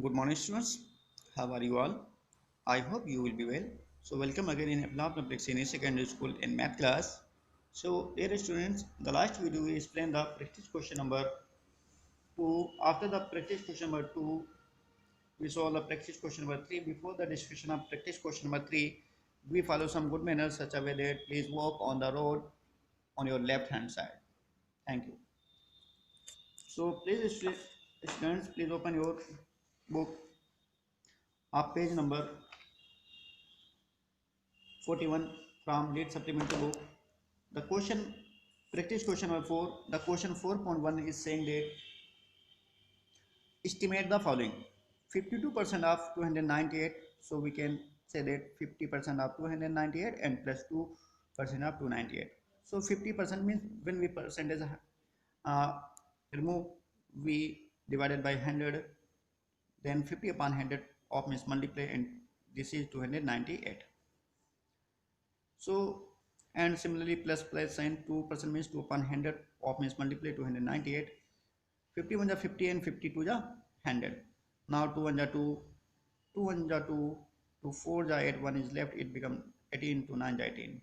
Good morning, students. How are you all? I hope you will be well. So, welcome again in Abla Public Senior Secondary School in math class. So, dear students, the last video we explained the practice question number 2. After the practice question number 2, we saw the practice question number 3. Before the discussion of practice question number 3, we follow some good manners such a way that please walk on the road on your left hand side. Thank you. So, please students, please open your book of page number 41 from lead supplementary book. The question, practice question number 4, the question 4.1 is saying that estimate the following 52% of 298. So we can say that 50% of 298 and plus 2% of 298. So 50% means when we percentage uh, remove, we divided by 100, then 50 upon 100 of means multiply, and this is 298. So, and similarly plus plus sign 2% means 2 upon 100 of means multiply 298. 51 is 50 and 52 is 100. Now 2 1 is 2, 2 1 is 2, 2 4 is 8, 1 is left, it become 18, 2 9 is 18.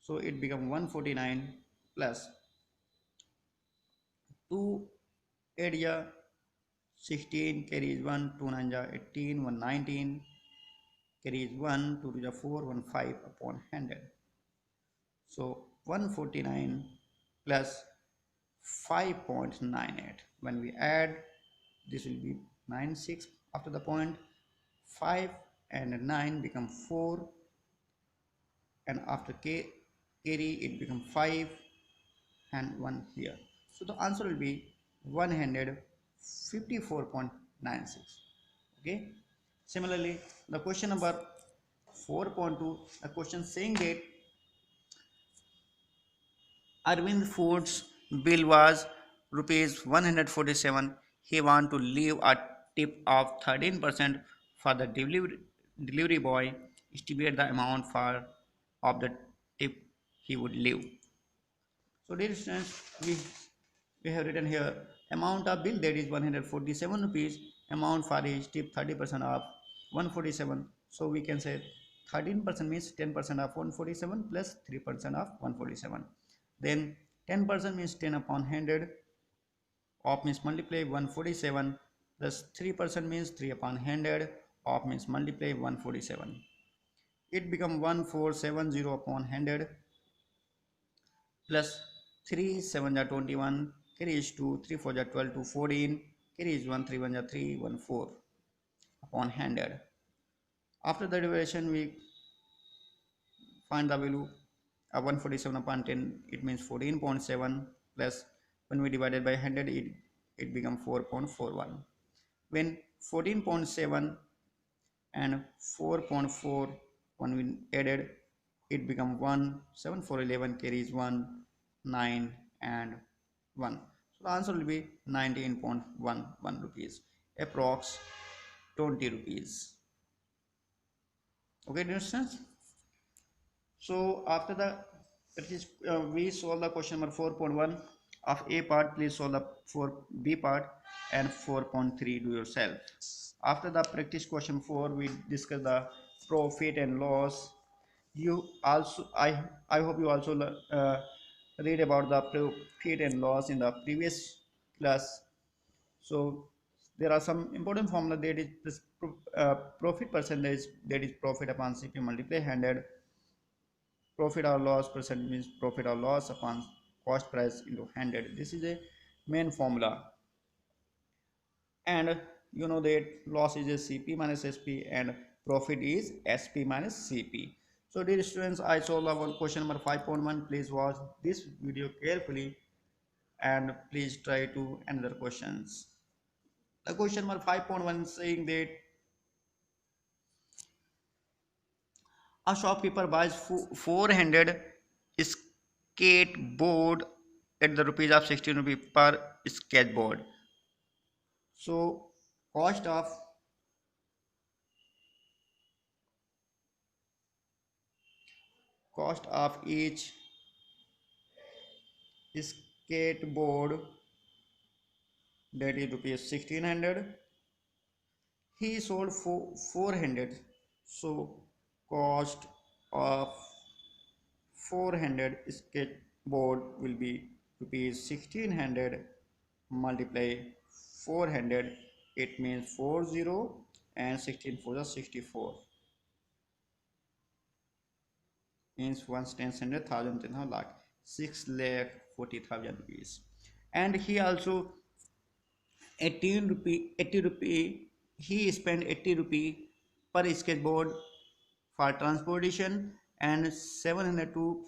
So it become 149 plus 2 8 is 16, carries 1, 2 9 is 18, 119, carries 1, 2 is 4, 1 5 upon 100. So 149 plus 5.98. When we add, this will be 96 after the point. 5 and 9 become 4, and after carry it become 5 and 1 here. So the answer will be 154.96. Okay. Similarly, the question number 4.2, the question saying that Arvind Foods bill was rupees 147. He want to leave a tip of 13% for the delivery boy. Estimate the amount for of the tip he would leave. So dear students, we have written here amount of bill, that is 147 rupees. Amount for his tip 30% of 147. So we can say 13% means 10% of 147 plus 3% of 147. Then 10% means 10 upon 100 of means multiply 147 plus 3% means 3 upon 100 of means multiply 147. It become 1470 upon 100 plus 3 7 are 21, carries 2, 3 4 are 12 to 14, carries 1 3 1 are 3 1 4 upon 100. After the division we find the value of 147 upon 10, it means 14.7, plus when we divided by 100 it becomes 4.41. When 14.7 and 4.4 when we added, it becomes 1 7 4 11, carries 1 9 and 1. So the answer will be 19.11 rupees, approx 20 rupees. Okay, do you understand? So after the we solve the question number 4.1 of A part. Please solve the 4B part, and 4.3 do yourself. After the practice question 4, we discuss the profit and loss. You also, I hope you also read about the profit and loss in the previous class. So there are some important formula, that is this profit percentage, that is profit upon CP multiply 100. Profit or loss percent means profit or loss upon cost price into 100. This is a main formula, and you know that loss is a CP minus SP and profit is SP minus CP. So dear students, I solved our question number 5.1. Please watch this video carefully and please try to another questions. The question number 5.1 saying that a shopkeeper buys 400 skateboard at the rupees of 16 rupee per skateboard. So cost of each skateboard, that is rupees 1600, He sold for 400. So cost of 400 skateboard will be rupees 1600 multiply 400. It means 40 and 16 for the 64 means 1,10,000 lakh 6,40,000 rupees. And he also 80 rupee he spent 80 rupee per skateboard for transportation and 700 to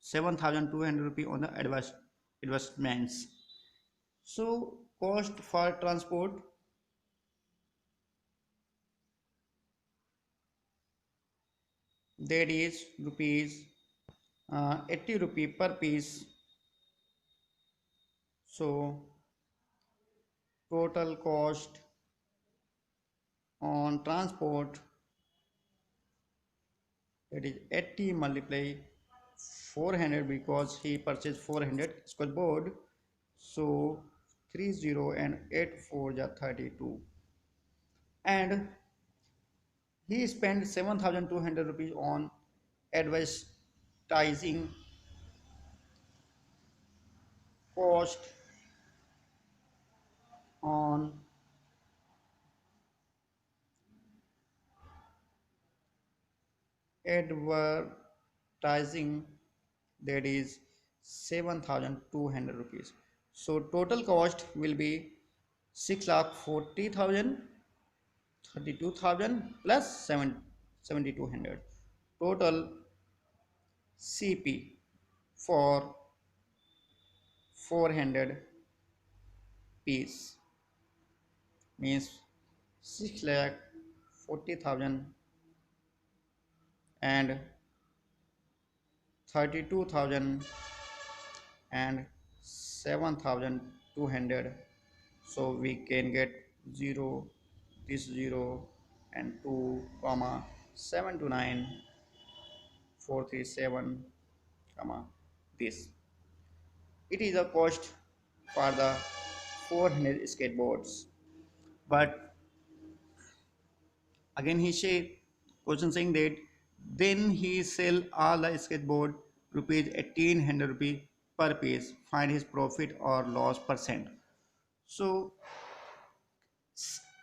7,200 rupee on the advertisements. So cost for transport, that is rupees 80 rupee per piece. So total cost on transport, that is 80 multiply 400 because he purchased 400 square board. So 30 and 8 4 are 32, and he spent 7,200 rupees on advertising cost on advertising, that is 7,200 rupees. So total cost will be 6,40,000, 32,000 plus 7,200. Total CP for 400 piece means 6,40,000 and 32,000 and 7,200. So we can get 0, this 0 and 2 comma 729 437 comma this. It is a cost for the 400 skateboards. But again he say question saying that then he sell all the skateboard rupees 1,800 rupee per piece, find his profit or loss percent. So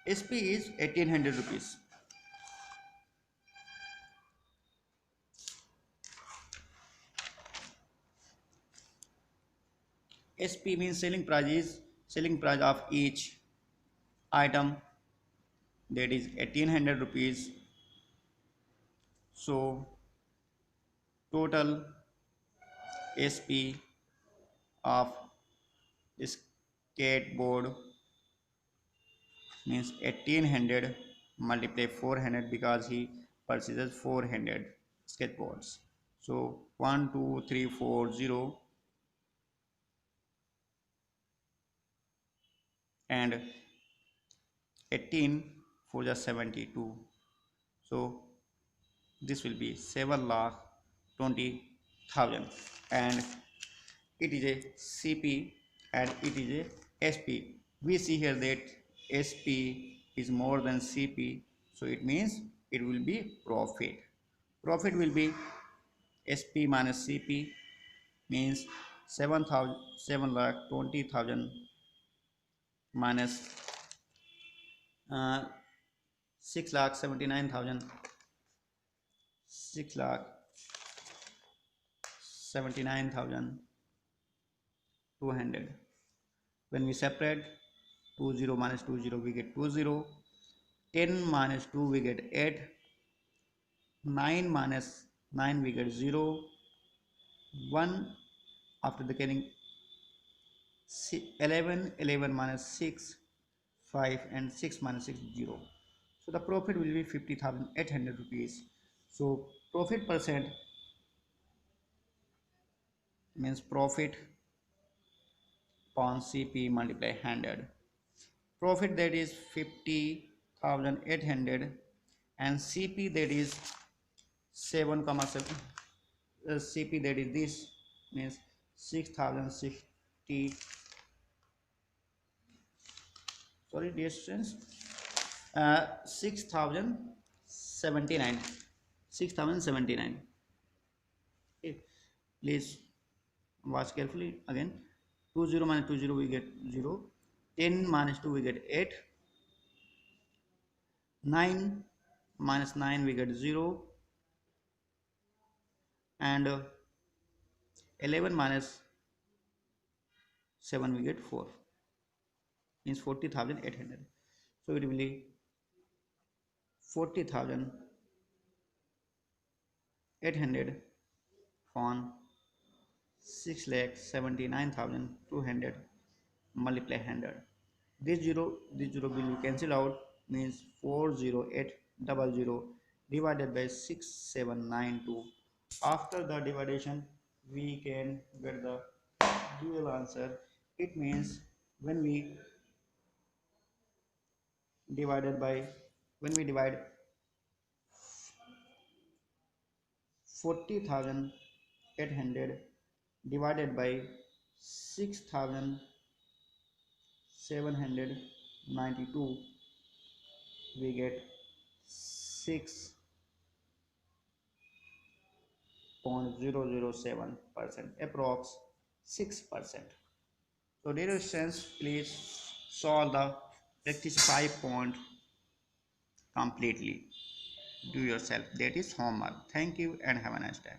SP is 1,800 rupees. SP means selling price of each item, that is 1,800 rupees. So total SP of skateboard means 1,800 multiply 400 because he purchases 400 skateboards. So 12340 and 18 for the 72. So this will be 7,20,000, and it is a CP and it is a SP. We see here that SP is more than CP, so it means it will be profit. Profit will be SP minus CP means 7,20,000 minus 6,79,000, 6,79,200. When we separate 20 minus 20 we get 20, 10 minus 2 we get 8, 9 minus 9 we get 0, 1 after the getting 11, 11 minus 6 5, and 6 minus 6 0. So the profit will be 50,800 rupees. So profit percent means profit upon CP multiply 100. Profit, that is 50,800, and CP, that is 7 comma 7. CP, that is this means 6,060. Sorry dear students, 6079. 6079. Okay. Please watch carefully again. 20 minus 20 we get 0. 10 minus 2 we get 8. 9 minus 9 we get 0. And 11 minus 7 we get 4. Means 40,800. So it will be 40,800 upon 6,79,200 multiply 100. This zero will be cancelled out, means 40800 divided by 6792. After the division we can get the dual answer. It means when we divided by when we divide 40,800 divided by 6,792, we get 6.007%, approx 6%. So dear students, please solve the practice 5 point completely. Do yourself. That is homework. Thank you and have a nice day.